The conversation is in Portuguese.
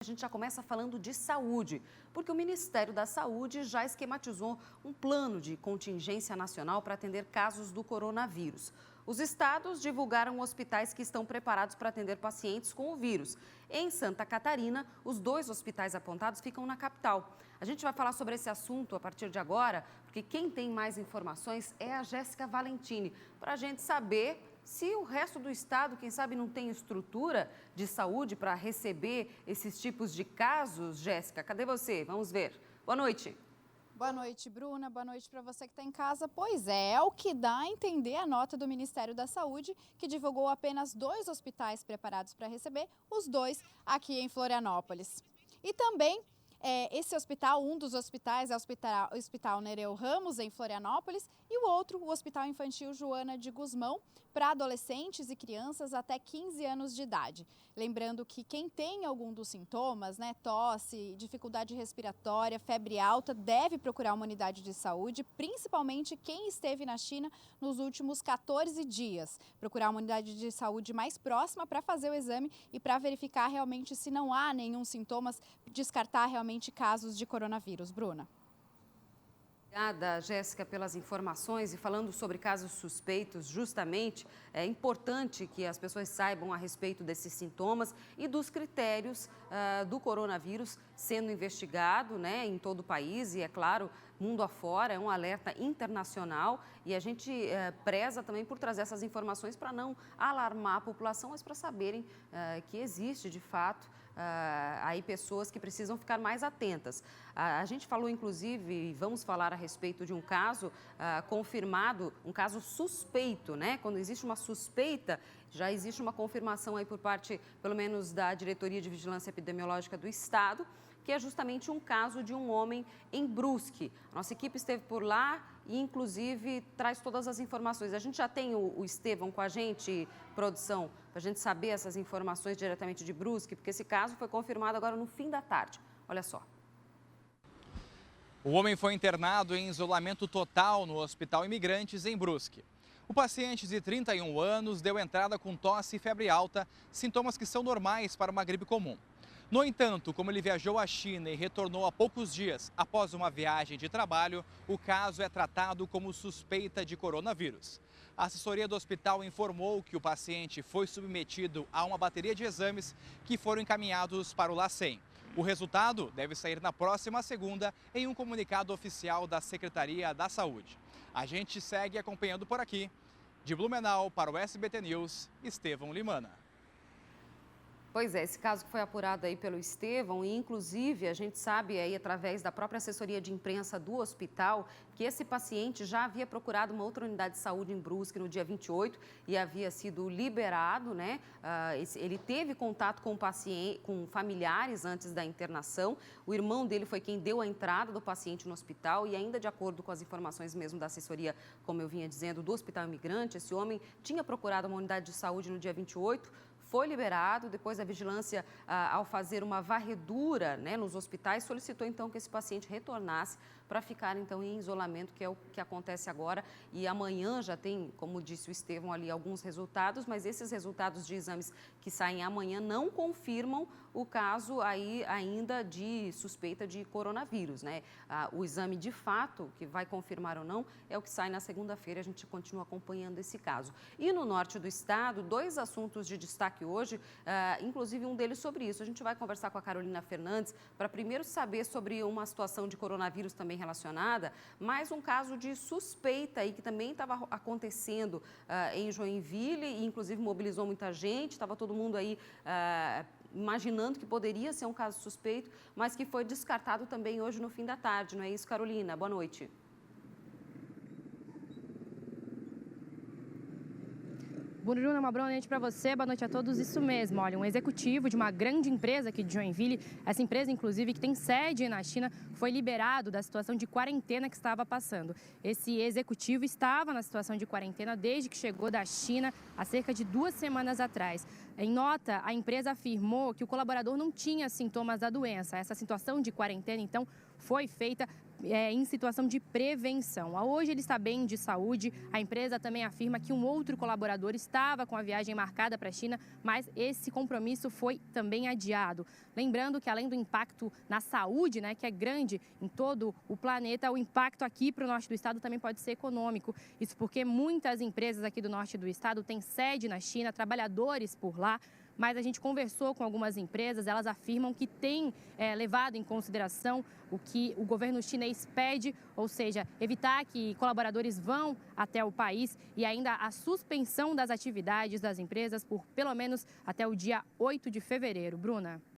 A gente já começa falando de saúde, porque o Ministério da Saúde já esquematizou um plano de contingência nacional para atender casos do coronavírus. Os estados divulgaram hospitais que estão preparados para atender pacientes com o vírus. Em Santa Catarina, os 2 hospitais apontados ficam na capital. A gente vai falar sobre esse assunto a partir de agora, porque quem tem mais informações é a Jéssica Valentini, para a gente saber se o resto do estado, quem sabe, não tem estrutura de saúde para receber esses tipos de casos. Jéssica, cadê você? Vamos ver. Boa noite. Boa noite, Bruna. Boa noite para você que está em casa. Pois é o que dá a entender a nota do Ministério da Saúde, que divulgou apenas 2 hospitais preparados para receber, os 2 aqui em Florianópolis. E também esse hospital, um dos hospitais é o Hospital Nereu Ramos, em Florianópolis, e o outro, o Hospital Infantil Joana de Guzmão, para adolescentes e crianças até 15 anos de idade. Lembrando que quem tem algum dos sintomas, tosse, dificuldade respiratória, febre alta, deve procurar uma unidade de saúde, principalmente quem esteve na China nos últimos 14 dias. Procurar uma unidade de saúde mais próxima para fazer o exame e para verificar realmente se não há nenhum sintoma, descartar realmente casos de coronavírus. Bruna. Obrigada, Jéssica, pelas informações. E falando sobre casos suspeitos, justamente, é importante que as pessoas saibam a respeito desses sintomas e dos critérios do coronavírus sendo investigado, em todo o país e, é claro, mundo afora. É um alerta internacional e a gente preza também por trazer essas informações para não alarmar a população, mas para saberem que existe, de fato, aí pessoas que precisam ficar mais atentas. A gente falou, inclusive, e vamos falar a respeito de um caso confirmado, um caso suspeito, Quando existe uma suspeita, já existe uma confirmação aí por parte, pelo menos, da Diretoria de Vigilância Epidemiológica do Estado, que é justamente um caso de um homem em Brusque. A nossa equipe esteve por lá e, inclusive, traz todas as informações. A gente já tem o Estevão com a gente, produção, para a gente saber essas informações diretamente de Brusque, porque esse caso foi confirmado agora no fim da tarde. Olha só. O homem foi internado em isolamento total no Hospital Imigrantes, em Brusque. O paciente de 31 anos deu entrada com tosse e febre alta, sintomas que são normais para uma gripe comum. No entanto, como ele viajou à China e retornou há poucos dias após uma viagem de trabalho, o caso é tratado como suspeita de coronavírus. A assessoria do hospital informou que o paciente foi submetido a uma bateria de exames que foram encaminhados para o LACEN. O resultado deve sair na próxima segunda em um comunicado oficial da Secretaria da Saúde. A gente segue acompanhando por aqui. De Blumenau para o SBT News, Estevão Limana. Pois é, esse caso que foi apurado aí pelo Estevão e, inclusive, a gente sabe aí através da própria assessoria de imprensa do hospital que esse paciente já havia procurado uma outra unidade de saúde em Brusque no dia 28 e havia sido liberado, Ele teve contato com o paciente, com familiares antes da internação. O irmão dele foi quem deu a entrada do paciente no hospital e ainda de acordo com as informações mesmo da assessoria, como eu vinha dizendo, do Hospital Imigrante, esse homem tinha procurado uma unidade de saúde no dia 28, foi liberado. Depois a vigilância, ao fazer uma varredura nos hospitais, solicitou então que esse paciente retornasse para ficar então em isolamento, que é o que acontece agora. E amanhã já tem, como disse o Estevão ali, alguns resultados, mas esses resultados de exames que saem amanhã não confirmam o caso aí ainda de suspeita de coronavírus, O exame de fato, que vai confirmar ou não, é o que sai na segunda-feira. A gente continua acompanhando esse caso. E no norte do estado, 2 assuntos de destaque hoje, inclusive um deles sobre isso. A gente vai conversar com a Carolina Fernandes para primeiro saber sobre uma situação de coronavírus também relacionada, mais um caso de suspeita aí que também estava acontecendo em Joinville e inclusive mobilizou muita gente, estava todo mundo aí imaginando que poderia ser um caso suspeito, mas que foi descartado também hoje no fim da tarde, não é isso, Carolina? Boa noite. Bruna, uma boa noite para você, boa noite a todos. Isso mesmo, olha, um executivo de uma grande empresa aqui de Joinville, essa empresa inclusive que tem sede na China, foi liberado da situação de quarentena que estava passando. Esse executivo estava na situação de quarentena desde que chegou da China há cerca de 2 semanas atrás. Em nota, a empresa afirmou que o colaborador não tinha sintomas da doença. Essa situação de quarentena, então, foi feita em situação de prevenção. Hoje ele está bem de saúde. A empresa também afirma que um outro colaborador estava com a viagem marcada para a China, mas esse compromisso foi também adiado. Lembrando que além do impacto na saúde, né, que é grande em todo o planeta, o impacto aqui para o norte do estado também pode ser econômico. Isso porque muitas empresas aqui do norte do estado têm sede na China, trabalhadores por lá. Mas a gente conversou com algumas empresas, elas afirmam que têm levado em consideração o que o governo chinês pede, ou seja, evitar que colaboradores vão até o país e ainda a suspensão das atividades das empresas por pelo menos até o dia 8 de fevereiro. Bruna.